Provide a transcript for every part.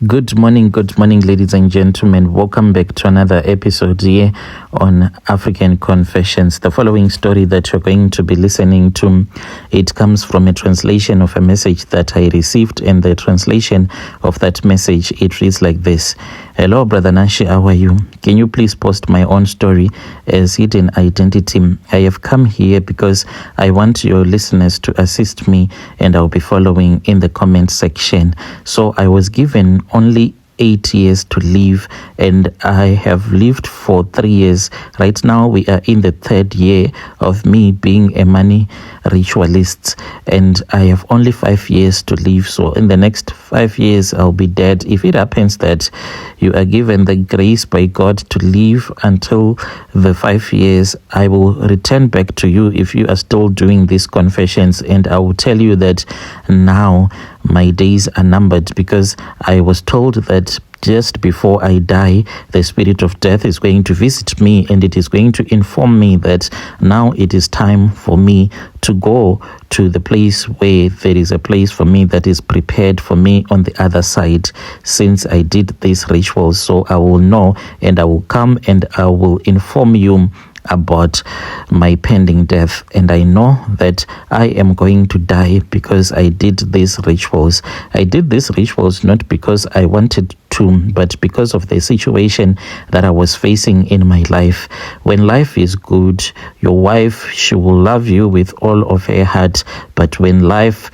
Good morning, ladies and gentlemen. Welcome back to another episode here on African Confessions. The following story that you're going to be listening to, it comes from a translation of a message that I received, and the translation of that message, it reads like this. Hello, Brother Nashi, how are you? Can you please post my own story as hidden identity? I have come here because I want your listeners to assist me, and I'll be following in the comment section. So I was given only 8 years to live, and I have lived for 3 years. Right now we are in the 3rd year of me being a money ritualist, and I have only 5 years to live. So in the next 5 years I'll be dead. If it happens that you are given the grace by God to live until the 5 years, I will return back to you if you are still doing these confessions, and I will tell you that now my days are numbered, because I was told that just before I die, the spirit of death is going to visit me, and it is going to inform me that now it is time for me to go to the place where there is a place for me that is prepared for me on the other side, since I did these rituals. So I will know, and I will come and I will inform you about my pending death. And I know that I am going to die because I did these rituals. I did these rituals not because I wanted to, but because of the situation that I was facing in my life. When life is good, your wife, she will love you with all of her heart. But when life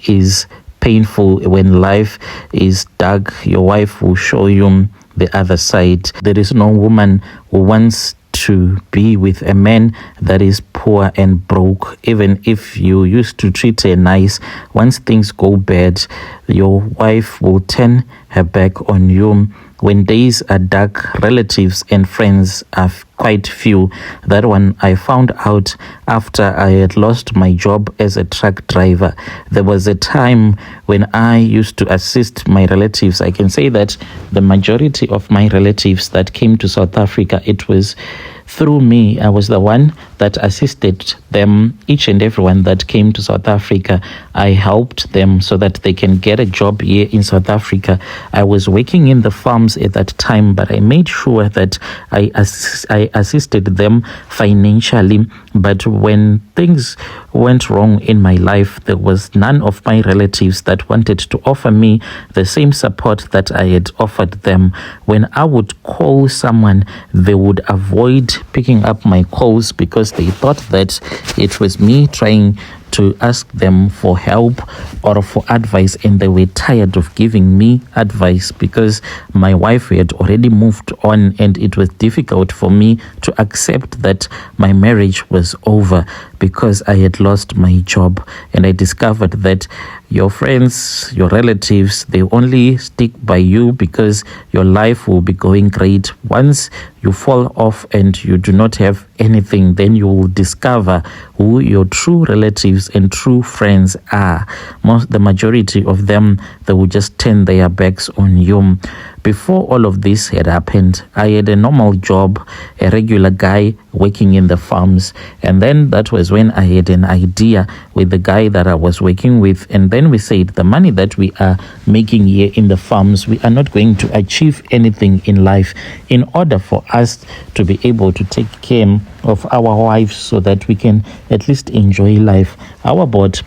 is painful, when life is dark, your wife will show you the other side. There is no woman who wants to be with a man that is poor and broke. Even if you used to treat her nice, once things go bad, your wife will turn her back on you. When days are dark, relatives and friends are quite few. That one I found out after I had lost my job as a truck driver. There was a time when I used to assist my relatives. I can say that the majority of my relatives that came to South Africa, it was through me. I was the one that assisted them, each and everyone that came to South Africa. I helped them so that they can get a job here in South Africa. I was working in the farms at that time, but I made sure that I assisted them financially. But when things went wrong in my life, there was none of my relatives that wanted to offer me the same support that I had offered them. When I would call someone, they would avoid picking up my calls because they thought that it was me trying to ask them for help or for advice, and they were tired of giving me advice because my wife had already moved on, and it was difficult for me to accept that my marriage was over because I had lost my job. And I discovered that your friends, your relatives, they only stick by you because your life will be going great. Once you fall off and you do not have anything, then you will discover who your true relatives and true friends are. The majority of them, they will just turn their backs on you. Before all of this had happened, I had a normal job, a regular guy working in the farms. And then that was when I had an idea with the guy that I was working with. And then we said, the money that we are making here in the farms, we are not going to achieve anything in life. In order for us to be able to take care of our wives so that we can at least enjoy life, how about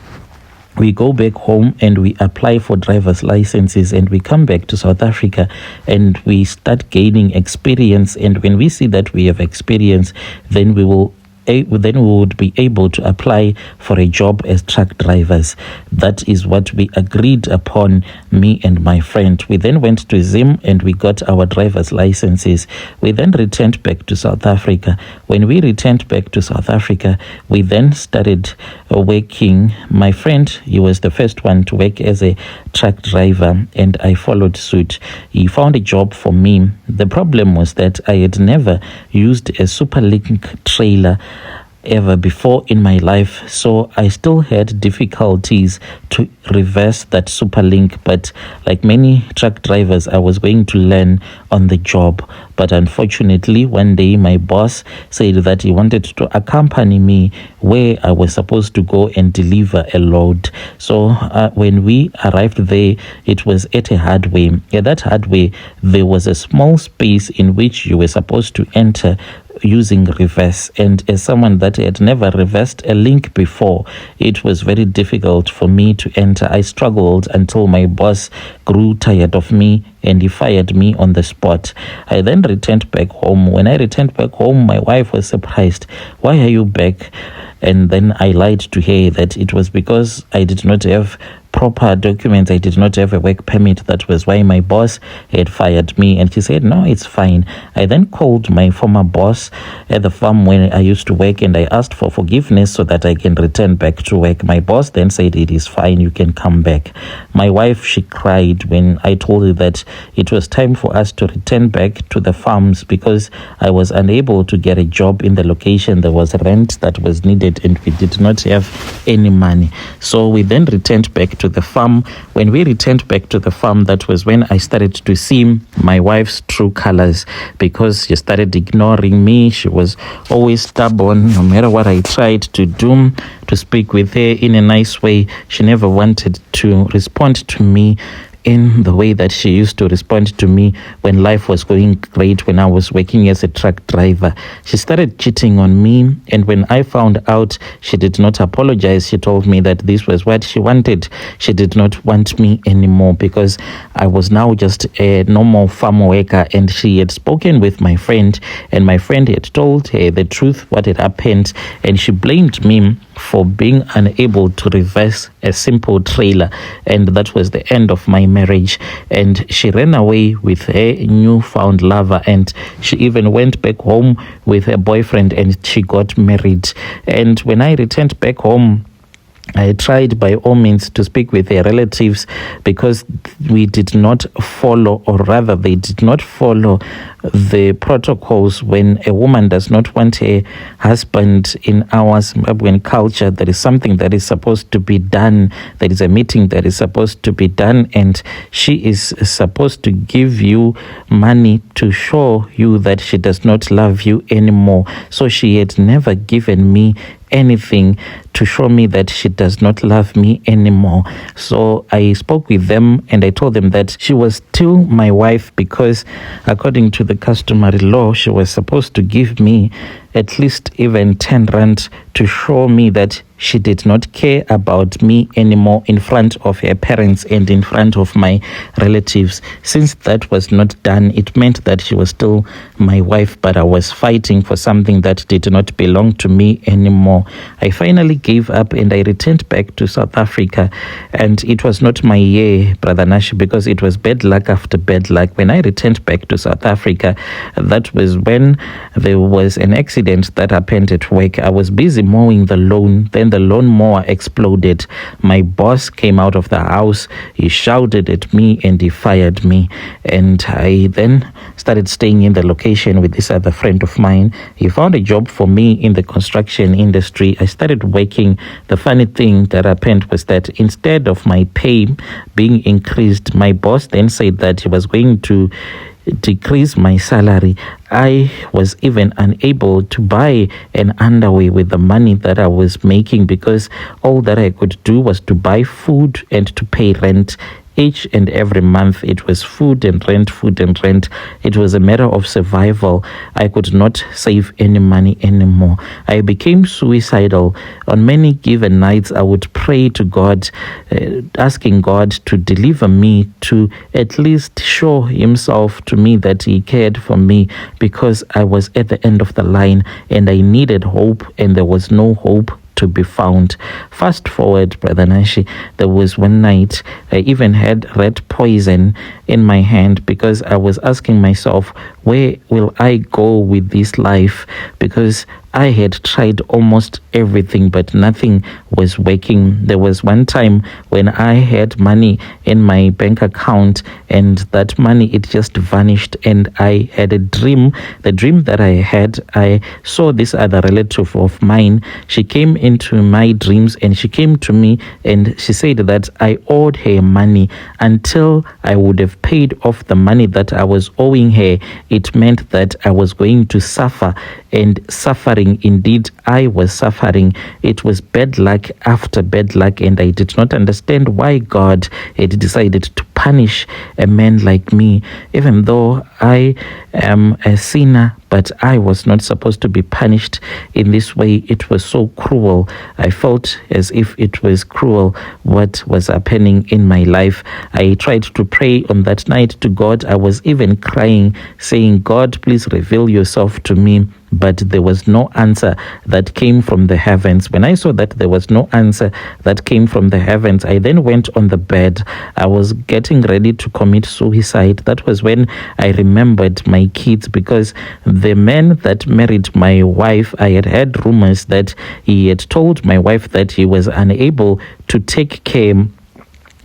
we go back home and we apply for driver's licenses, and we come back to South Africa and we start gaining experience. And when we see that we have experience, then we would be able to apply for a job as truck drivers. That is what we agreed upon, me and my friend. We then went to Zim and we got our driver's licenses. We then returned back to South Africa. When we returned back to South Africa, we then started working. My friend, he was the first one to work as a truck driver, and I followed suit. He found a job for me. The problem was that I had never used a Superlink trailer ever before in my life, so I still had difficulties to reverse that superlink. But like many truck drivers, I was going to learn on the job. But unfortunately, one day my boss said that he wanted to accompany me where I was supposed to go and deliver a load. So when we arrived there, it was at a hardware. At that hardware, there was a small space in which you were supposed to enter using reverse, and as someone that had never reversed a link before, it was very difficult for me to enter. I struggled until my boss grew tired of me and he fired me on the spot. I then returned back home. When I returned back home, my wife was surprised. Why are you back? And then I lied to her that it was because I did not have proper documents. I did not have a work permit. That was why my boss had fired me. And she said, no, it's fine. I then called my former boss at the farm when I used to work, and I asked for forgiveness so that I can return back to work. My boss then said, it is fine, you can come back. My wife, she cried when I told her that it was time for us to return back to the farms because I was unable to get a job in the location. There was rent that was needed and we did not have any money. So we then returned back to the farm. When we returned back to the farm, that was when I started to see my wife's true colors, because she started ignoring me. She was always stubborn. No matter what I tried to do to speak with her in a nice way, she never wanted to respond to me in the way that she used to respond to me when life was going great, when I was working as a truck driver. She started cheating on me, and when I found out, she did not apologize. She told me that this was what she wanted. She did not want me anymore because I was now just a normal farm worker, and she had spoken with my friend, and my friend had told her the truth, what had happened, and she blamed me for being unable to reverse a simple trailer, and that was the end of my marriage. And she ran away with her newfound lover, and she even went back home with her boyfriend, and she got married. And when I returned back home, I tried by all means to speak with their relatives, because we did not follow, or rather they did not follow the protocols. When a woman does not want her husband in our Zimbabwean culture, there is something that is supposed to be done. There is a meeting that is supposed to be done, and she is supposed to give you money to show you that she does not love you anymore. So she had never given me anything to show me that she does not love me anymore. So I spoke with them and I told them that she was still my wife, because according to the customary law, she was supposed to give me at least even 10 rand to show me that she did not care about me anymore in front of her parents and in front of my relatives. Since that was not done, it meant that she was still my wife, but I was fighting for something that did not belong to me anymore. I finally gave up and I returned back to South Africa, and it was not my year, Brother Nash, because it was bad luck after bad luck. When I returned back to South Africa, that was when there was an accident that happened at work. I was busy mowing the lawn, then the lawnmower exploded. My boss came out of the house, he shouted at me and he fired me, and I then started staying in the location with this other friend of mine. He found a job for me in the construction industry. I started working. The funny thing that happened was that instead of my pay being increased, my boss then said that he was going to decrease my salary. I was even unable to buy an underwear with the money that I was making, because all that I could do was to buy food and to pay rent. Each and every month, it was food and rent, food and rent. It was a matter of survival. I could not save any money anymore. I became suicidal. On many given nights, I would pray to God, asking God to deliver me, to at least show himself to me that he cared for me, because I was at the end of the line and I needed hope, and there was no hope to be found. Fast forward, Brother Nashi, there was one night I even had red poison in my hand, because I was asking myself, where will I go with this life? Because I had tried almost everything, but nothing was working. There was one time when I had money in my bank account, and that money, it just vanished. And I had a dream. The dream that I had, I saw this other relative of mine. She came into my dreams, and she came to me, and she said that I owed her money. Until I would have paid off the money that I was owing her, it meant that I was going to suffer. And suffering, indeed, I was suffering. It was bad luck after bad luck, and I did not understand why God had decided to punish a man like me, even though I am a sinner. But I was not supposed to be punished in this way. It was so cruel. I felt as if it was cruel what was happening in my life. I tried to pray on that night to God. I was even crying, saying, God, please reveal yourself to me. But there was no answer that came from the heavens. When I saw that there was no answer that came from the heavens, I then went on the bed. I was getting ready to commit suicide. That was when I remembered my kids, because the man that married my wife, I had heard rumors that he had told my wife that he was unable to take care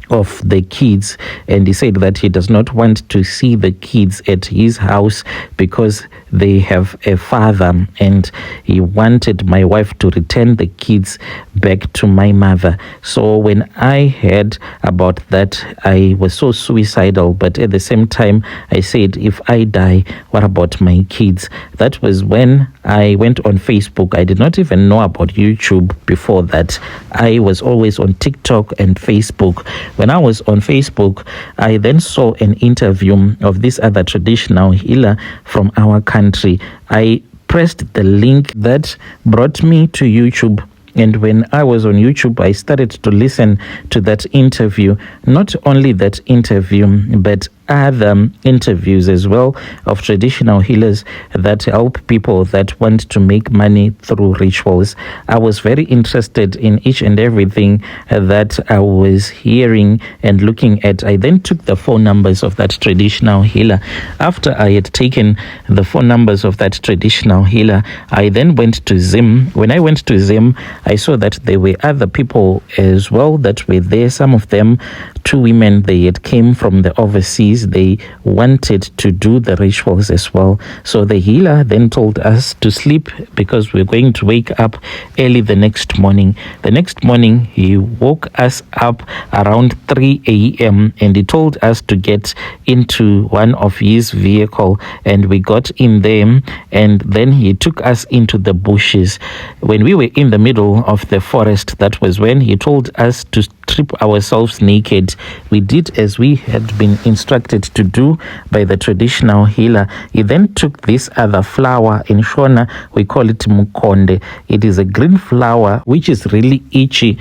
of the kids, and he said that he does not want to see the kids at his house because they have a father, and he wanted my wife to return the kids back to my mother. So when I heard about that, I was so suicidal, but at the same time I said, if I die, what about my kids? That was when I went on Facebook. I did not even know about YouTube before that. I was always on TikTok and Facebook. When I was on Facebook, I then saw an interview of this other traditional healer from our country. I pressed the link that brought me to YouTube. And when I was on YouTube, I started to listen to that interview. Not only that interview, but other interviews as well of traditional healers that help people that want to make money through rituals. I was very interested in each and everything that I was hearing and looking at. I then took the phone numbers of that traditional healer. After I had taken the phone numbers of that traditional healer, I then went to Zim. When I went to Zim, I saw that there were other people as well that were there. Some of them, 2 women, they had came from the overseas. They wanted to do the rituals as well. So the healer then told us to sleep because we're going to wake up early the next morning. The next morning, he woke us up around 3 a.m. and he told us to get into one of his vehicle, and we got in there, and then he took us into the bushes. When we were in the middle of the forest, that was when he told us to strip ourselves naked. We did as we had been instructed to do by the traditional healer. He then took this other flower. In Shona, we call it mukonde. It is a green flower which is really itchy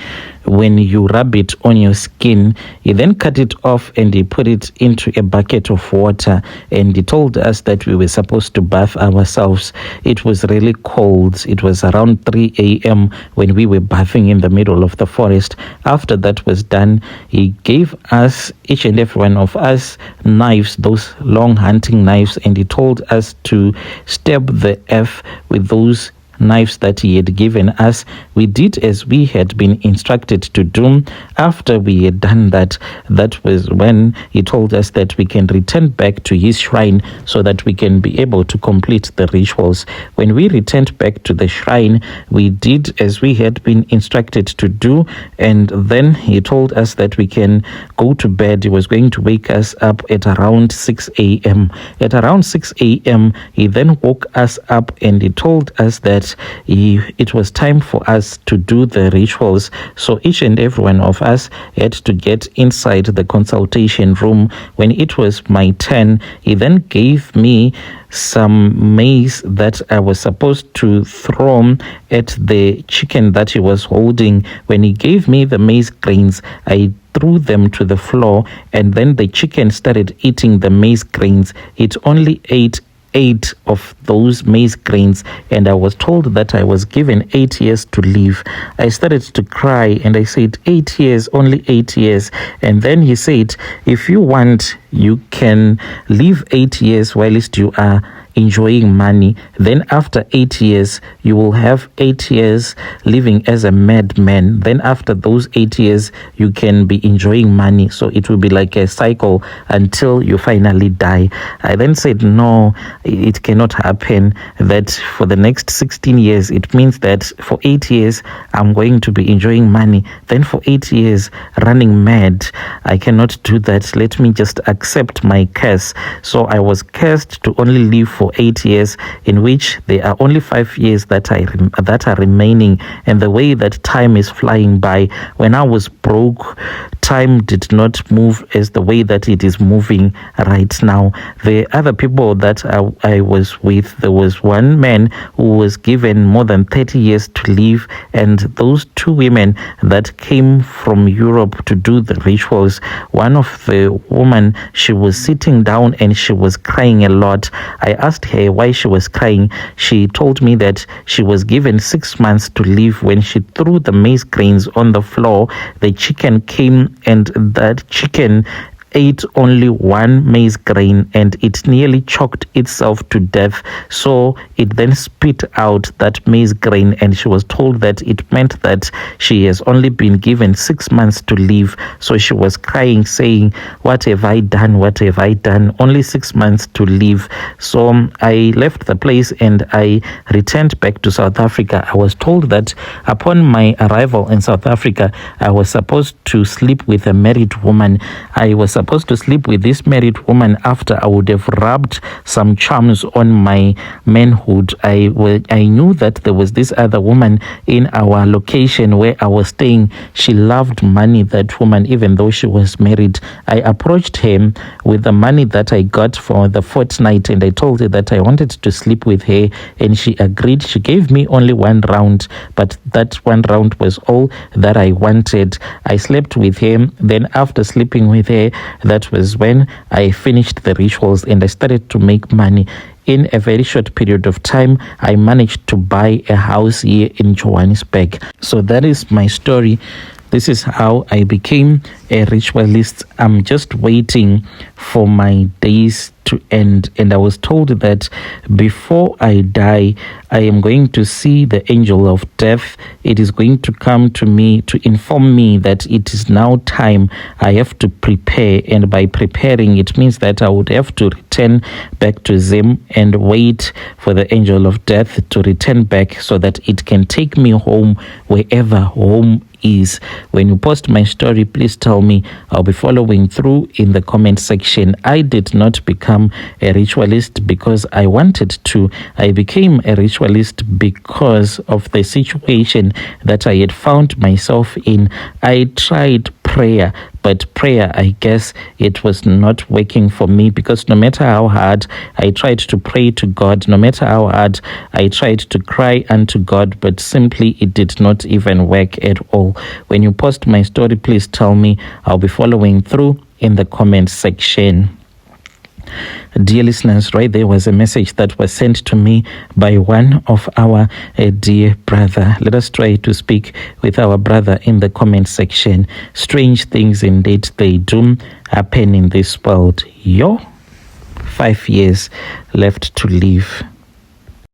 when you rub it on your skin. He then cut it off and he put it into a bucket of water, and he told us that we were supposed to bath ourselves. It was really cold. It was around 3 a.m. when we were bathing in the middle of the forest. After that was done, he gave us, each and every one of us, knives, those long hunting knives, and he told us to stab the earth with those knives that he had given us. We did as we had been instructed to do. After we had done that, that was when he told us that we can return back to his shrine so that we can be able to complete the rituals. When we returned back to the shrine, we did as we had been instructed to do, and then he told us that we can go to bed. He was going to wake us up at around 6 a.m. At around 6 a.m., he then woke us up and he told us that it was time for us to do the rituals. So each and every one of us had to get inside the consultation room. When it was my turn, he then gave me some maize that I was supposed to throw at the chicken that he was holding. When he gave me the maize grains, I threw them to the floor, and then the chicken started eating the maize grains. It only ate 8 of those maize grains, and I was told that I was given 8 years to live. I started to cry and I said, 8 years, only 8 years. And then he said, if you want, you can live 8 years whilst you are enjoying money. Then after 8 years, you will have 8 years living as a madman. Then after those 8 years, you can be enjoying money. So it will be like a cycle until you finally die. I then said, no, it cannot happen. That for the next 16 years, it means that for 8 years, I'm going to be enjoying money. Then for 8 years, running mad. I cannot do that. Let me just accept my curse. So I was cursed to only live for 8 years, in which there are only 5 years that are remaining. And the way that time is flying by, when I was broke, time did not move as the way that it is moving right now. The other people that I was with, there was one man who was given more than 30 years to live, and those 2 women that came from Europe to do the rituals, one of the women, she was sitting down and she was crying a lot. I asked her why she was crying. She told me that she was given 6 months to live. When she threw the maize grains on the floor, the chicken came, and that chicken ate only one maize grain and it nearly choked itself to death. So it then spit out that maize grain, and she was told that it meant that she has only been given 6 months to live. So she was crying, saying, what have I done? What have I done? Only 6 months to live. So I left the place and I returned back to South Africa. I was told that upon my arrival in South Africa, I was supposed to sleep with a married woman. I was supposed to sleep with this married woman after I would have rubbed some charms on my manhood. I knew that there was this other woman in our location where I was staying. She loved money, that woman, even though she was married. I approached him with the money that I got for the fortnight, and I told her that I wanted to sleep with her, and she agreed. She gave me only 1 round, but that 1 round was all that I wanted. I slept with him. Then after sleeping with her, that was when I finished the rituals and I started to make money. In a very short period of time, I managed to buy a house here in Johannesburg. So that is my story. This is how I became a ritualist. I'm just waiting for my days to end. And I was told that before I die, I am going to see the angel of death. It is going to come to me to inform me that it is now time. I have to prepare. And by preparing, it means that I would have to return back to Zim and wait for the angel of death to return back so that it can take me home, wherever home is. When you post my story, please tell me. I'll be following through in the comment section. I did not become a ritualist because I wanted to. I became a ritualist because of the situation that I had found myself in. I tried prayer, but prayer, I guess it was not working for me, because no matter how hard I tried to pray to God, no matter how hard I tried to cry unto God, but simply it did not even work at all. When you post my story, please tell me. I'll be following through in the comment section. Dear listeners, right there was a message that was sent to me by one of our dear brother. Let us try to speak with our brother in the comment section. Strange things indeed they do happen in this world. 5 years left to live.